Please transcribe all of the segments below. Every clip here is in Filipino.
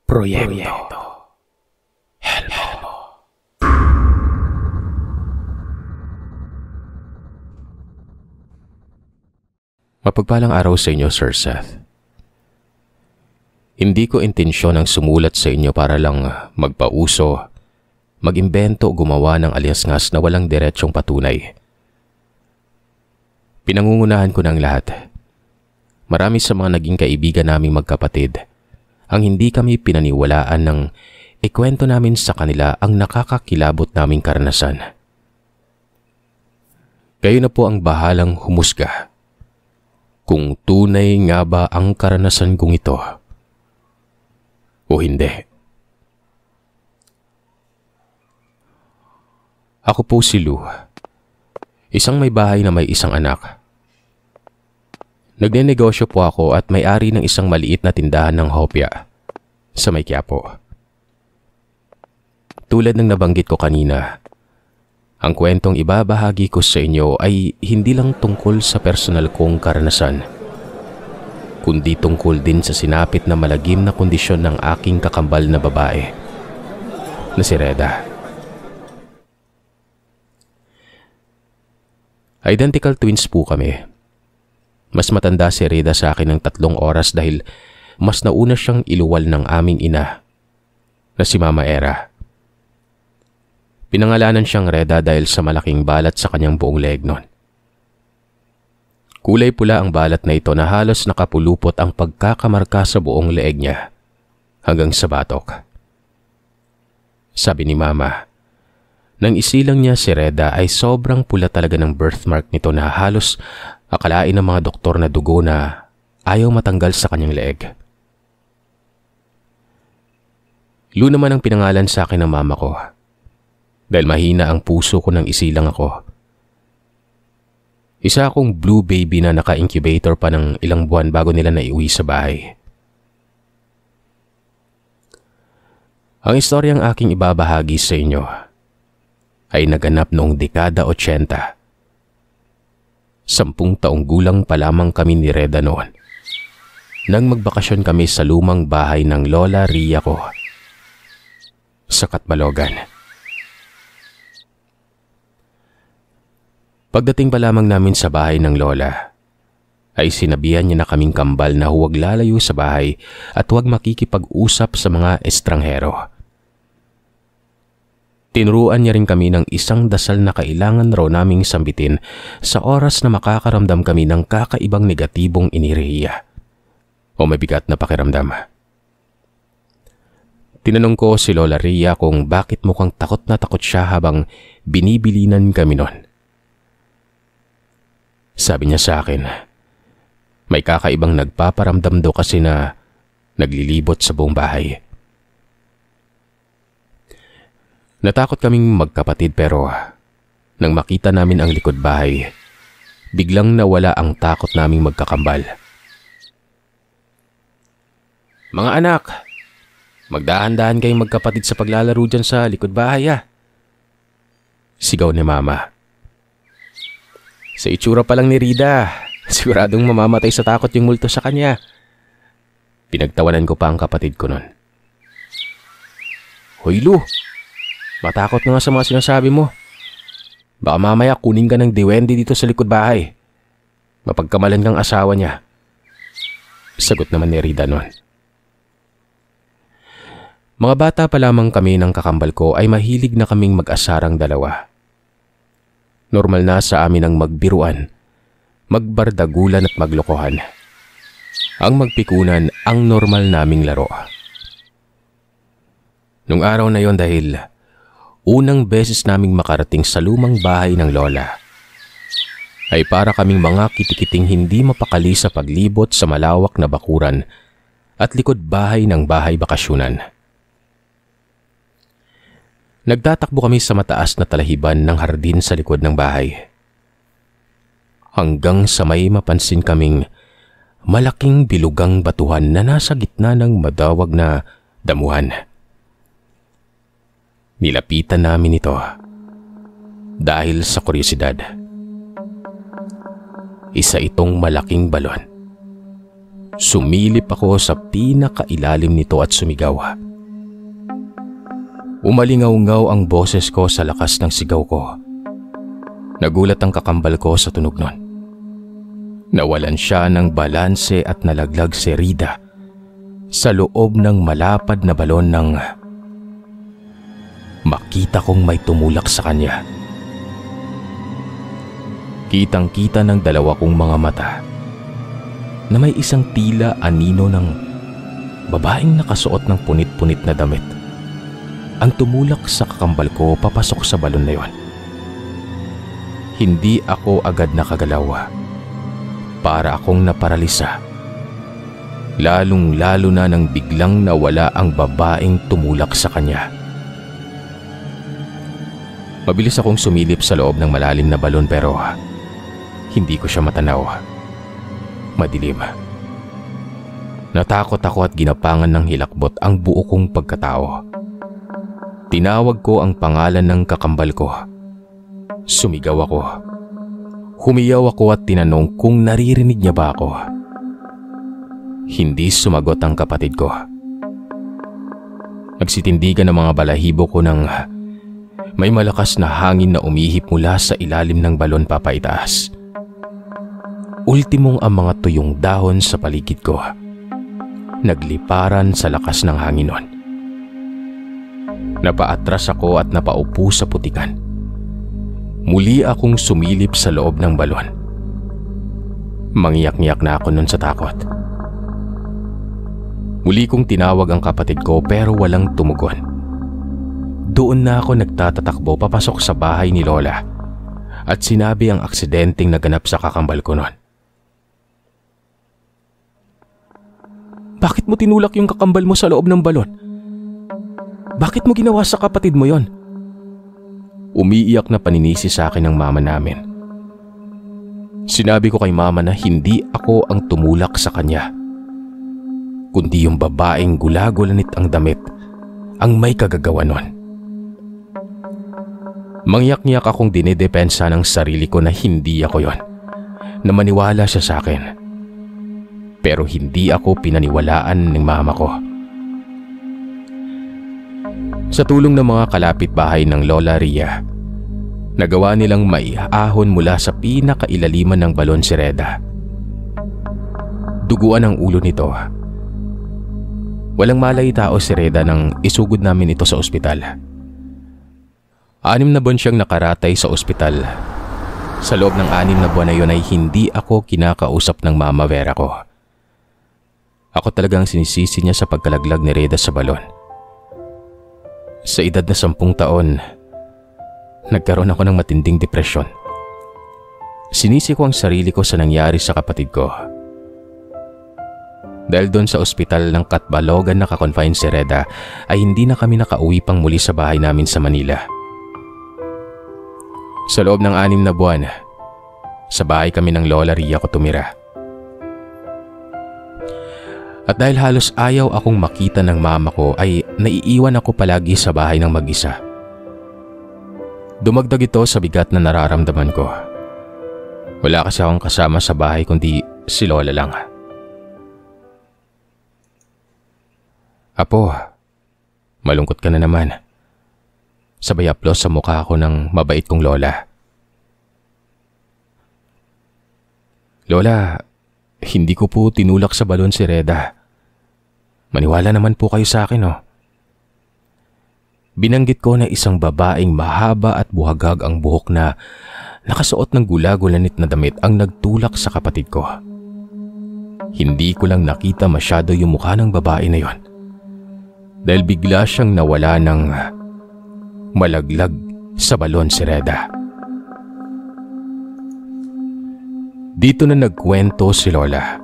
Proyekto Helmo. Mapagpalang araw sa inyo, Sir Seth. Hindi ko intensyon ang sumulat sa inyo para lang magpauso, mag-imbento o gumawa ng aliasngas na walang diretsong patunay. Pinangungunahan ko ng lahat. Marami sa mga naging kaibigan naming magkapatid ang hindi kami pinaniwalaan ng ikwento namin sa kanila ang nakakakilabot naming karanasan. Kayo na po ang bahalang humusga kung tunay nga ba ang karanasan kong ito o hindi. Ako po si Lou, isang may bahay na may isang anak. Nagnenegosyo po ako at may-ari ng isang maliit na tindahan ng hopya sa may Quiapo. Tulad ng nabanggit ko kanina, ang kwentong ibabahagi ko sa inyo ay hindi lang tungkol sa personal kong karanasan, kundi tungkol din sa sinapit na malagim na kondisyon ng aking kakambal na babae na si Reda. Identical twins po kami. Mas matanda si Reda sa akin ng 3 oras dahil mas nauna siyang iluwal ng aming ina na si Mama Era. Pinangalanan siyang Reda dahil sa malaking balat sa kanyang buong leeg noon. Kulay pula ang balat na ito na halos nakapulupot ang pagkakamarka sa buong leeg niya hanggang sa batok. Sabi ni Mama, nang isilang niya si Reda ay sobrang pula talaga ng birthmark nito na halos akalain ng mga doktor na dugo na ayaw matanggal sa kanyang leeg. Lou naman ang pinangalan sa akin ng mama ko dahil mahina ang puso ko nang isilang ako. Isa akong blue baby na naka-incubator pa ng ilang buwan bago nila naiuwi sa bahay. Ang istoryang aking ibabahagi sa inyo ay naganap noong dekada 80. 10 taong gulang pa lamang kami ni Reda noon nang magbakasyon kami sa lumang bahay ng Lola Ria ko sa Catbalogan. Pagdating pa lamang namin sa bahay ng Lola ay sinabihan niya na kaming kambal na huwag lalayo sa bahay at huwag makikipag-usap sa mga estranghero. Tinuruan niya rin kami ng isang dasal na kailangan raw naming sambitin sa oras na makakaramdam kami ng kakaibang negatibong enerhiya o mabigat na pakiramdam. Tinanong ko si Lola Ria kung bakit mukhang takot na takot siya habang binibilinan kami noon. Sabi niya sa akin, may kakaibang nagpaparamdam daw kasi na naglilibot sa buong bahay. Natakot kaming magkapatid pero nang makita namin ang likod bahay, biglang nawala ang takot naming magkakambal. Mga anak, magdahan-dahan kayong magkapatid sa paglalaro dyan sa likod bahay Sigaw ni Mama. Sa itsura pa lang ni Rida, siguradong mamamatay sa takot yung multo sa kanya. Pinagtawanan ko pa ang kapatid ko nun. Hoy Lou! Matakot nga sa mga sinasabi mo. Baka mamaya kunin ka ng diwende dito sa likod bahay. Mapagkamalan kang asawa niya. Sagot naman ni Rida noon. Mga bata pa lamang kami ng kakambal ko ay mahilig na kaming mag-asarang dalawa. Normal na sa amin ang magbiruan, magbardagulan at maglokohan. Ang magpikunan ang normal naming laro. Nung araw na yon dahil unang beses naming makarating sa lumang bahay ng Lola, ay para kaming mga kitikiting hindi mapakali sa paglibot sa malawak na bakuran at likod bahay ng bahay bakasyunan. Nagtatakbo kami sa mataas na talahiban ng hardin sa likod ng bahay. Hanggang sa may mapansin kaming malaking bilugang batuhan na nasa gitna ng madawag na damuhan. Nilapitan namin ito dahil sa kuryosidad. Isa itong malaking balon Sumilip ako sa pinakailalim nito at sumigaw. Umalingaw-ngaw ang boses ko sa lakas ng sigaw ko. Nagulat ang kakambal ko sa tunog nun. Nawalan siya ng balanse at nalaglag si Rida sa loob ng malapad na balon nang makita kong may tumulak sa kanya. Kitang-kita ng dalawa kong mga mata na may isang tila anino ng babaeng nakasuot ng punit-punit na damit ang tumulak sa kakambal ko papasok sa balon na yon. Hindi ako agad nakagalaw. Para akong naparalisa. Lalong-lalo na nang biglang nawala ang babaeng tumulak sa kanya. Mabilis akong sumilip sa loob ng malalim na balon pero hindi ko siya matanaw. Madilim. Natakot ako at ginapangan ng hilakbot ang buo kong pagkatao. Tinawag ko ang pangalan ng kakambal ko. Sumigaw ako. Humiyaw ako at tinanong kung naririnig niya ba ako. Hindi sumagot ang kapatid ko. Nagsitindigan ang mga balahibo ko nang may malakas na hangin na umihip mula sa ilalim ng balon papaitaas. Ultimong ang mga tuyong dahon sa paligid ko. Nagliparan sa lakas ng hangin nun. Napaatras ako at napaupo sa putikan. Muli akong sumilip sa loob ng balon. Mangyak-ngyak na ako nun sa takot. Muli kong tinawag ang kapatid ko pero walang tumugon. Doon na ako nagtatatakbo papasok sa bahay ni Lola at sinabi ang aksidenteng naganap sa kakambal ko nun. Bakit mo tinulak yung kakambal mo sa loob ng balon? Bakit mo ginawa sa kapatid mo yon? Umiiyak na paninisi sa akin ng mama namin. Sinabi ko kay mama na hindi ako ang tumulak sa kanya, kundi yung babaeng gulagulanit ang damit ang may kagagawa nun. Mangyak-ngyak akong dinidepensa ng sarili ko na hindi ako yon, na maniwala siya sa akin. Pero hindi ako pinaniwalaan ng mama ko. Sa tulong ng mga kalapit-bahay ng Lola Ria, nagawa nilang maiahon mula sa pinakailaliman ng balon si Reda. Duguan ang ulo nito. Walang malay tao si Reda nang isugod namin ito sa ospital. 6 na buwan siyang nakaratay sa ospital. Sa loob ng 6 na buwan na yun ay hindi ako kinakausap ng mama Vera ko. Ako talagang sinisisi niya sa pagkalaglag ni Reda sa balon. Sa edad na 10 taon, nagkaroon ako ng matinding depresyon. Sinisi ko ang sarili ko sa nangyari sa kapatid ko. Dahil doon sa ospital ng Katbalogan nakakonfine si Reda, ay hindi na kami nakauwi pang muli sa bahay namin sa Manila. Sa loob ng 6 na buwan, sa bahay kami ng Lola Ria ko tumira. At dahil halos ayaw akong makita ng mama ko ay naiiwan ako palagi sa bahay ng mag-isa. Dumagdag ito sa bigat na nararamdaman ko. Wala kasi akong kasama sa bahay kundi si Lola lang. Apo, malungkot ka na naman. Sabay aplos sa mukha ko ng mabait kong Lola. Lola, hindi ko po tinulak sa balon si Reda. Maniwala naman po kayo sa akin, oh. Binanggit ko na isang babaeng mahaba at buhagag ang buhok na nakasuot ng gulagulanit na damit ang nagtulak sa kapatid ko. Hindi ko lang nakita masyado yung mukha ng babae na yon. Dahil bigla siyang nawala ng malaglag sa balon si Reda. Dito na nagkwento si Lola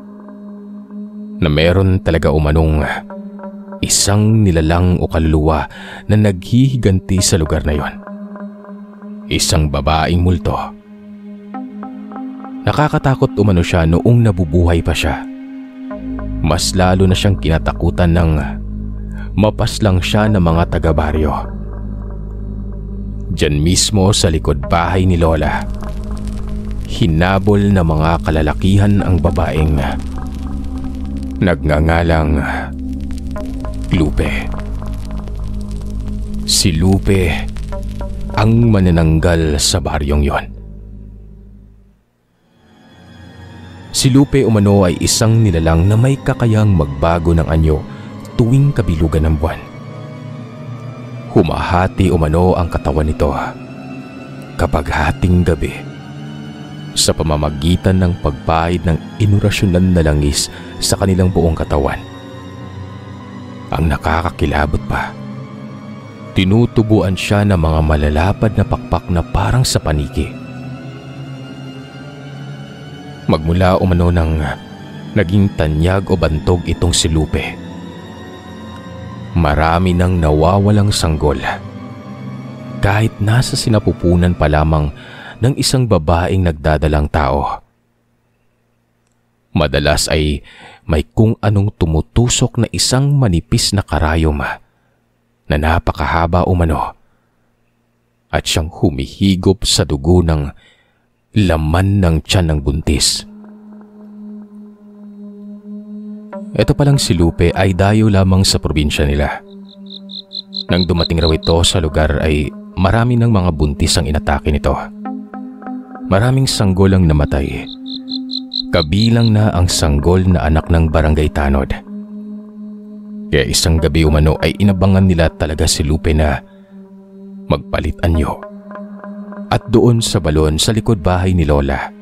na meron talaga umanong isang nilalang o kaluluwa na naghihiganti sa lugar na yon. Isang babaeng multo. Nakakatakot umano siya noong nabubuhay pa siya. Mas lalo na siyang kinatakutan ng mapaslang siya ng mga taga-baryo. Diyan mismo sa likod bahay ni Lola, hinabol na mga kalalakihan ang babaeng nagngangalang Lupe. Si Lupe ang manananggal sa baryong yon. Si Lupe umano ay isang nilalang na may kakayang magbago ng anyo tuwing kabilugan ng buwan. Humahati umano ang katawan nito kapag hating gabi sa pamamagitan ng pagpahid ng inurasyonan na langis sa kanilang buong katawan. Ang nakakakilabot pa, tinutubuan siya ng mga malalapad na pakpak na parang sa paniki. Magmula umano ng naging tanyag o bantog itong si Lupe, marami nang nawawalang sanggol. Kahit nasa sinapupunan pa lamang ng isang babaeng nagdadalang tao. Madalas ay may kung anong tumutusok na isang manipis na karayom na napakahaba umano at siyang humihigop sa dugo ng laman ng tiyan ng buntis. Ito palang si Lupe ay dayo lamang sa probinsya nila. Nang dumating raw ito sa lugar ay marami ng mga buntis ang inatake nito. Maraming sanggol ang namatay. Kabilang na ang sanggol na anak ng barangay tanod. Kaya isang gabi umano ay inabangan nila talaga si Lupe na magpalit anyo. At doon sa balon sa likod bahay ni Lola,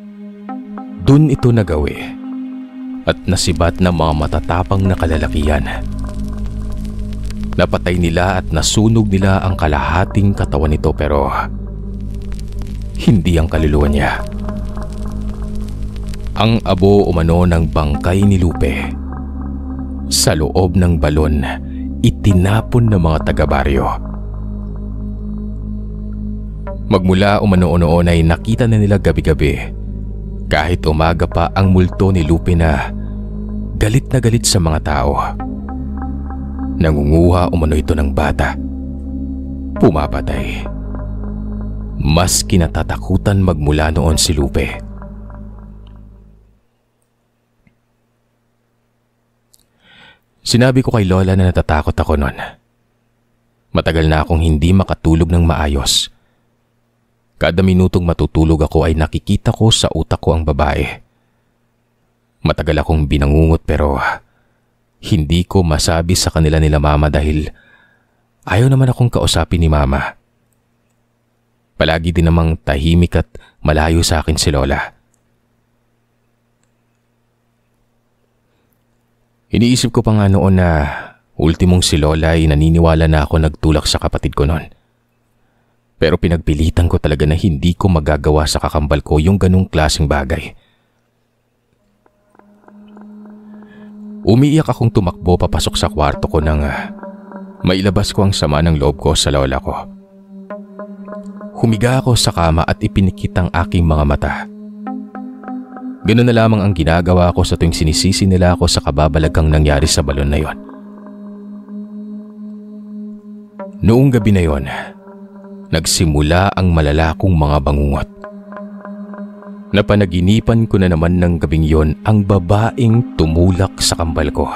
doon ito nagawi at nasibat ng mga matatapang na kalalakihan. Napatay nila at nasunog nila ang kalahating katawan nito pero hindi ang kaluluwa niya. Ang abo umano ng bangkay ni Lupe sa loob ng balon itinapon ng mga taga-baryo. Magmula umano noon ay nakita na nila gabi-gabi kahit umaga pa ang multo ni Lupe na galit sa mga tao. Nangunguha umano ito ng bata. Pumapatay. Mas kinatatakutan magmula noon si Lupe. Sinabi ko kay Lola na natatakot ako noon. Matagal na akong hindi makatulog ng maayos. Kada minutong matutulog ako ay nakikita ko sa utak ko ang babae. Matagal akong binangungot pero hindi ko masabi sa kanila nila mama dahil ayaw naman akong kausapin ni mama. Palagi din namang tahimik at malayo sa akin si Lola. Iniisip ko pa nga noon na ultimong si Lola ay naniniwala na ako nagtulak sa kapatid ko noon. Pero pinagpilitan ko talaga na hindi ko magagawa sa kakambal ko yung ganung klaseng bagay. Umiiyak akong tumakbo papasok sa kwarto ko nang mailabas ko ang sama ng loob ko sa lola ko. Humiga ako sa kama at ipinikit ang aking mga mata. Ganun na lamang ang ginagawa ko sa tuwing sinisisi nila ako sa kababalaghang nangyari sa balon na yon. Noong gabi na yon, nagsimula ang malala kong mga bangungot. Napanaginipan ko na naman ng gabing yon ang babaeng tumulak sa kambal ko.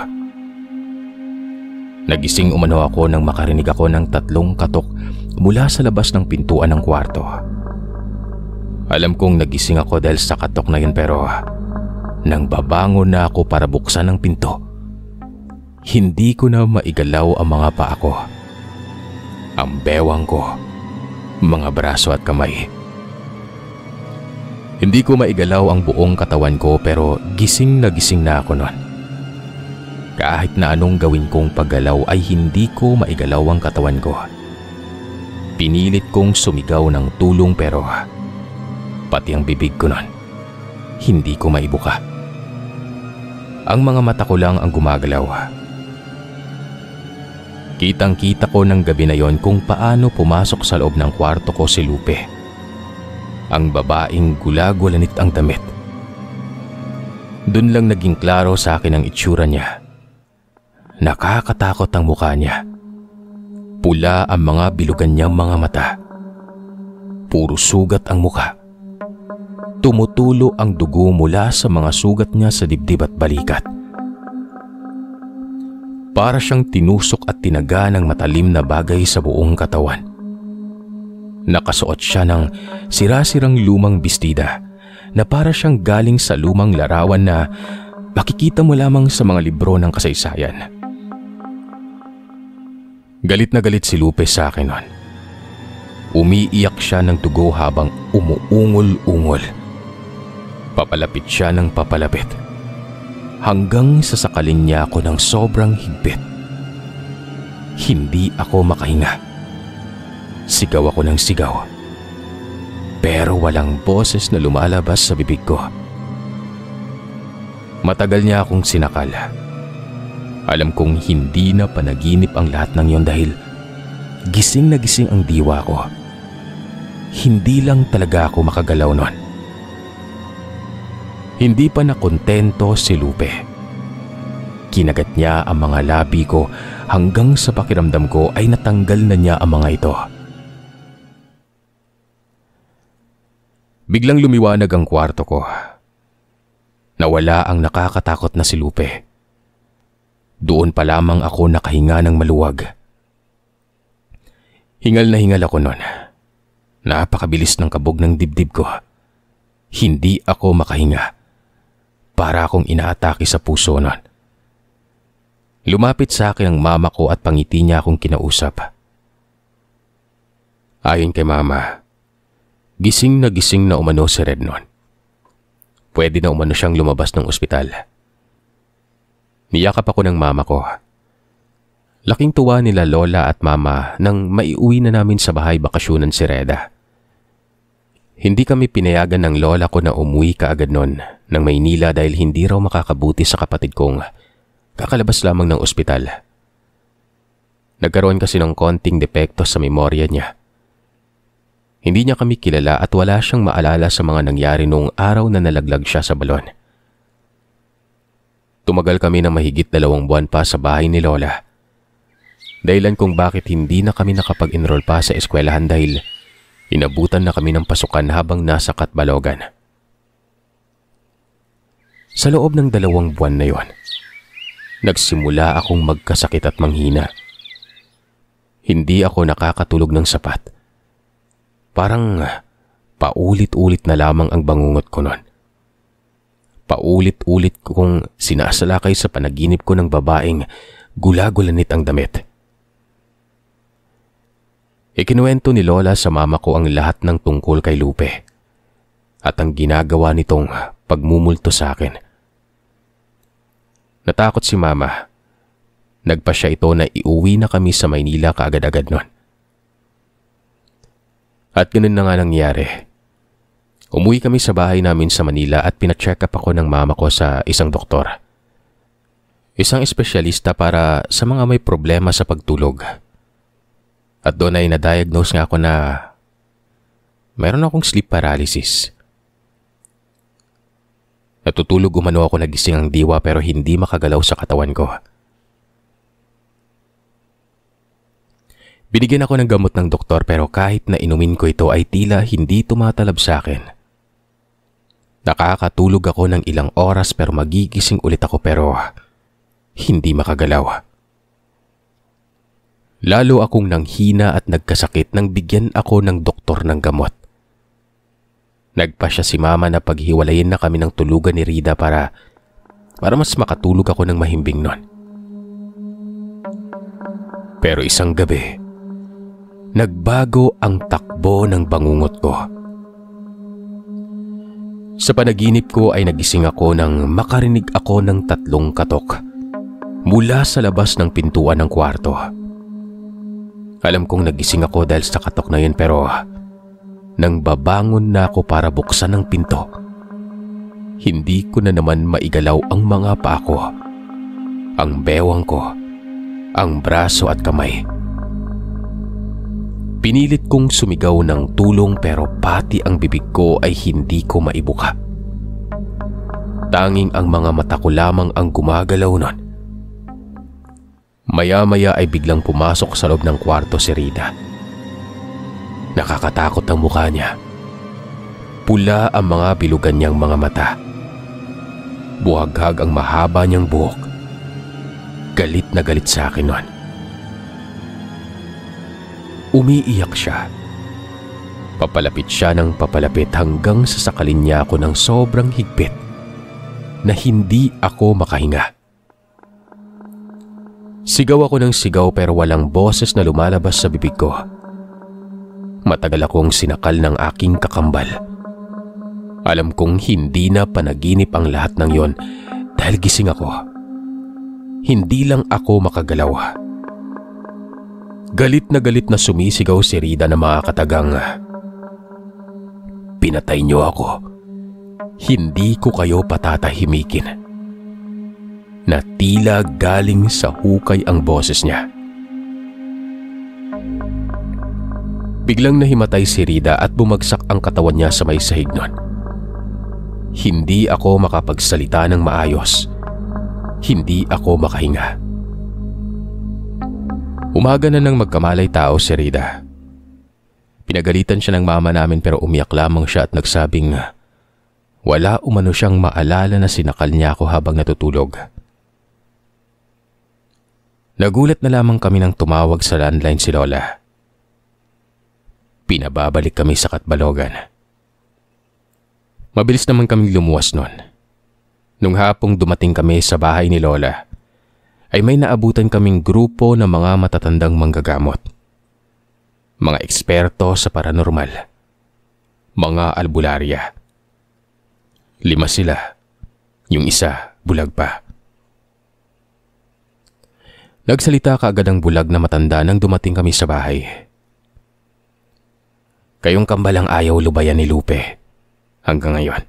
Nagising umano ako nang makarinig ako ng 3 katok mula sa labas ng pintuan ng kwarto. Alam kong nagising ako dahil sa katok na yun pero nang babangon na ako para buksan ang pinto, hindi ko na maigalaw ang mga paa ko, ang bewang ko, mga braso at kamay. Hindi ko maigalaw ang buong katawan ko pero gising na ako noon. Kahit na anong gawin kong paggalaw ay hindi ko maigalaw ang katawan ko. Pinilit kong sumigaw ng tulong pero pati ang bibig ko noon, hindi ko maibuka. Ang mga mata ko lang ang gumagalaw. Kitang-kita ko ng gabi na yon kung paano pumasok sa loob ng kwarto ko si Lupe. Ang babaeng gulagulanit ang damit. Doon lang naging klaro sa akin ang itsura niya. Nakakatakot ang mukha niya. Pula ang mga bilugan niyang mga mata. Puro sugat ang mukha. Tumutulo ang dugo mula sa mga sugat niya sa dibdib at balikat. Para siyang tinusok at tinaga ng matalim na bagay sa buong katawan. Nakasuot siya ng sira-sirang lumang bestida na para siyang galing sa lumang larawan na makikita mo lamang sa mga libro ng kasaysayan. Galit na galit si Lupe sa akin noon. Umiiyak siya ng tugo habang umuungol-ungol. Papalapit siya ng papalapit hanggang sasakalin niya ako ng sobrang higpit. Hindi ako makahinga. Sigaw ako ng sigaw. Pero walang boses na lumalabas sa bibig ko. Matagal niya akong sinakal. Alam kong hindi na panaginip ang lahat ng yon dahil gising na gising ang diwa ko. Hindi lang talaga ako makagalaw nun. Hindi pa nakontento si Lupe. Kinagat niya ang mga labi ko hanggang sa pakiramdam ko ay natanggal na niya ang mga ito. Biglang lumiwanag ang kwarto ko. Nawala ang nakakatakot na si Lupe. Doon pa lamang ako nakahinga ng maluwag. Hingal na hingal ako nun. Napakabilis ng kabog ng dibdib ko. Hindi ako makahinga. Para akong inaatake sa puso nun. Lumapit sa akin ang mama ko at pangiti niya akong kinausap. Ayon kay mama, gising na umano si Red nun. Pwede na umano siyang lumabas ng ospital. Niyakap ako ng mama ko. Laking tuwa nila lola at mama nang maiuwi na namin sa bahay bakasyonan si Reda. Hindi kami pinayagan ng lola ko na umuwi kaagad nun ng Maynila dahil hindi raw makakabuti sa kapatid kong kakalabas lamang ng ospital. Nagkaroon kasi ng konting depekto sa memorya niya. Hindi niya kami kilala at wala siyang maalala sa mga nangyari noong araw na nalaglag siya sa balon. Tumagal kami ng mahigit 2 buwan pa sa bahay ni lola. Dahilan kung bakit hindi na kami nakapag-enroll pa sa eskwelahan dahil inabutan na kami ng pasukan habang nasa Katbalogan. Sa loob ng 2 buwan na yon, nagsimula akong magkasakit at manghina. Hindi ako nakakatulog ng sapat. Parang paulit-ulit na lamang ang bangungot ko nun. Paulit-ulit kong sinasalakay sa panaginip ko ng babaeng gula-gulanit ang damit. Ikinuwento ni Lola sa mama ko ang lahat ng tungkol kay Lupe at ang ginagawa nitong pagmumulto sa akin. Natakot si mama. Nagpa siya ito na iuwi na kami sa Maynila kaagad-agad nun. At ganun na nga nangyari. Umuwi kami sa bahay namin sa Manila at pina-check up ako ng mama ko sa isang doktor. Isang espesyalista para sa mga may problema sa pagtulog. At doon ay na-diagnose nga ako na mayroon akong sleep paralysis. Natutulog umano ako, nagising ang diwa pero hindi makagalaw sa katawan ko. Binigyan ako ng gamot ng doktor pero kahit na inumin ko ito ay tila hindi tumatalab sa akin. Nakakatulog ako ng ilang oras pero magigising ulit ako pero hindi makagalaw. Lalo akong nanghina at nagkasakit nang bigyan ako ng doktor ng gamot. Nagpa siya si mama na paghiwalayin na kami ng tulugan ni Rida para mas makatulog ako ng mahimbing nun. Pero isang gabi, nagbago ang takbo ng bangungot ko. Sa panaginip ko ay nagising ako nang makarinig ako ng 3 katok mula sa labas ng pintuan ng kwarto. Alam kong nagising ako dahil sa katok na yun pero nang babangon na ako para buksan ang pinto, hindi ko na naman maigalaw ang mga paa ko, ang bewang ko, ang braso at kamay. Pinilit kong sumigaw ng tulong pero pati ang bibig ko ay hindi ko maibuka. Tanging ang mga mata ko lamang ang gumagalaw nun. Maya-maya ay biglang pumasok sa loob ng kwarto si Rida. Nakakatakot ang mukha niya. Pula ang mga bilugan niyang mga mata. Buhaghag ang mahaba niyang buhok. Galit na galit sa akin noon. Umiiyak siya. Papalapit siya ng papalapit hanggang sa sakalin niya ako ng sobrang higpit na hindi ako makahinga. Sigaw ako ng sigaw pero walang boses na lumalabas sa bibig ko. Matagal akong sinakal ng aking kakambal. Alam kong hindi na panaginip ang lahat ng yon dahil gising ako. Hindi lang ako makagalaw. Galit na sumisigaw si Rida na mga katagang, "Pinatay niyo ako. Hindi ko kayo patatahimikin." Na tila galing sa hukay ang boses niya. Biglang nahimatay si Rida at bumagsak ang katawan niya sa may sahig nun. Hindi ako makapagsalita ng maayos. Hindi ako makahinga. Umaga na nang magkamalay tao si Rida. Pinagalitan siya ng mama namin pero umiyak lamang siya at nagsabing wala umano siyang maalala na sinakal niya ako habang natutulog. Nagulat na lamang kami nang tumawag sa landline si Lola. Pinababalik kami sa Katbalogan. Mabilis naman kaming lumuwas nun. Nung hapong dumating kami sa bahay ni Lola, ay may naabutan kaming grupo ng mga matatandang manggagamot. Mga eksperto sa paranormal. Mga albularya. 5 sila. Yung isa, bulag pa. Nagsalita kaagad ang bulag na matanda nang dumating kami sa bahay. "Kayong kambal ang ayaw lubayan ni Lupe. Hanggang ngayon.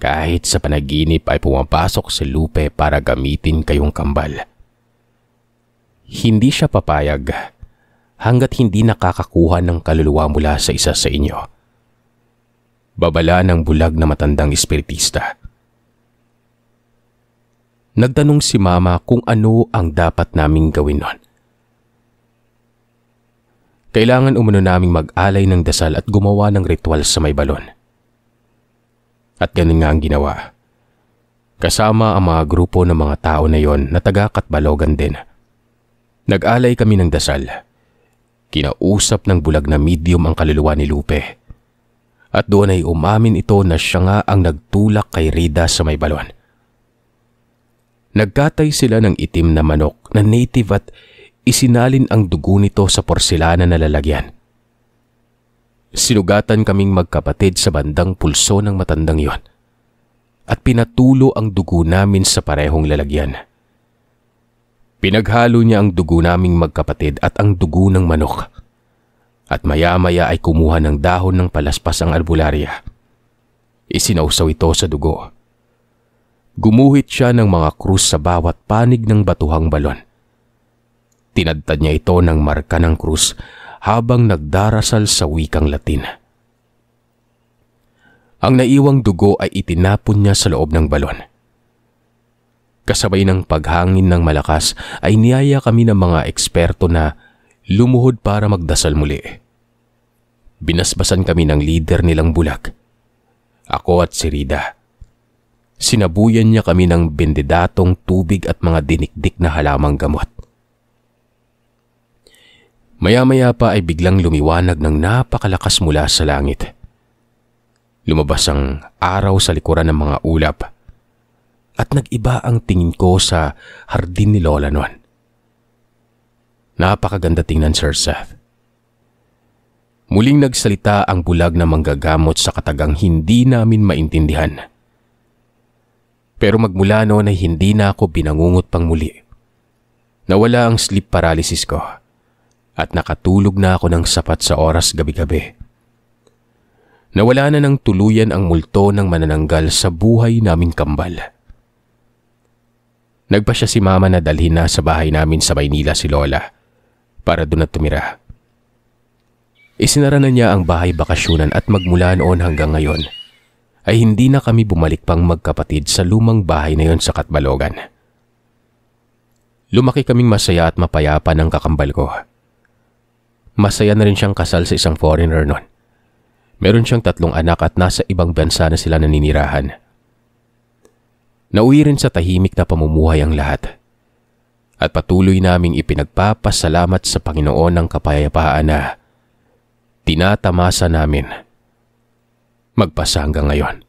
Kahit sa panaginip ay pumapasok si Lupe para gamitin kayong kambal. Hindi siya papayag hanggat hindi nakakakuha ng kaluluwa mula sa isa sa inyo." Babala ng bulag na matandang espiritista. Nagtanong si Mama kung ano ang dapat naming gawin nun. Kailangan umano naming mag-alay ng dasal at gumawa ng ritual sa may balon. At ganun nga ang ginawa. Kasama ang mga grupo ng mga tao na yon na taga-Katbalogan din. Nag-alay kami ng dasal. Kinausap ng bulag na medium ang kaluluwa ni Lupe. At doon ay umamin ito na siya nga ang nagtulak kay Rida sa may balon. Nagkatay sila ng itim na manok na native at isinalin ang dugo nito sa porselana na lalagyan. Sinugatan kaming magkapatid sa bandang pulso ng matandang yon at pinatulo ang dugo namin sa parehong lalagyan. Pinaghalo niya ang dugo naming magkapatid at ang dugo ng manok at maya-maya ay kumuha ng dahon ng palaspas ang albularya. Isinausaw ito sa dugo. Gumuhit siya ng mga krus sa bawat panig ng batuhang balon. Tinadtad niya ito ng marka ng krus habang nagdarasal sa wikang Latin. Ang naiwang dugo ay itinapon niya sa loob ng balon. Kasabay ng paghangin ng malakas ay niyaya kami ng mga eksperto na lumuhod para magdasal muli. Binasbasan kami ng lider nilang bulag. Ako at si Rida. Sinabuyan niya kami ng bendedatong tubig at mga dinikdik na halamang gamot. Maya-maya pa ay biglang lumiwanag ng napakalakas mula sa langit. Lumabas ang araw sa likuran ng mga ulap at nag-iba ang tingin ko sa hardin ni Lola noon. Napakaganda tingnan, Sir Seth. Muling nagsalita ang bulag na manggagamot sa katagang hindi namin maintindihan. Pero magmula noon ay hindi na ako binangungot pang muli. Nawala ang sleep paralysis ko at nakatulog na ako ng sapat sa oras gabi-gabi. Nawala na ng tuluyan ang multo ng manananggal sa buhay naming kambal. Nagpa siya si Mama na dalhin na sa bahay namin sa Maynila si Lola para doon na tumira. Isinara na niya ang bahay bakasyonan at magmula noon hanggang ngayon ay hindi na kami bumalik pang magkapatid sa lumang bahay na yon sa Katbalogan. Lumaki kaming masaya at mapayapa ng kakambal ko. Masaya na rin siyang kasal sa isang foreigner noon. Meron siyang 3 anak at nasa ibang bansa na sila naninirahan. Nauwi rin sa tahimik na pamumuhay ang lahat. at patuloy naming ipinagpapasalamat sa Panginoon ng kapayapaan na tinatamasa namin magpasa hanggang ngayon.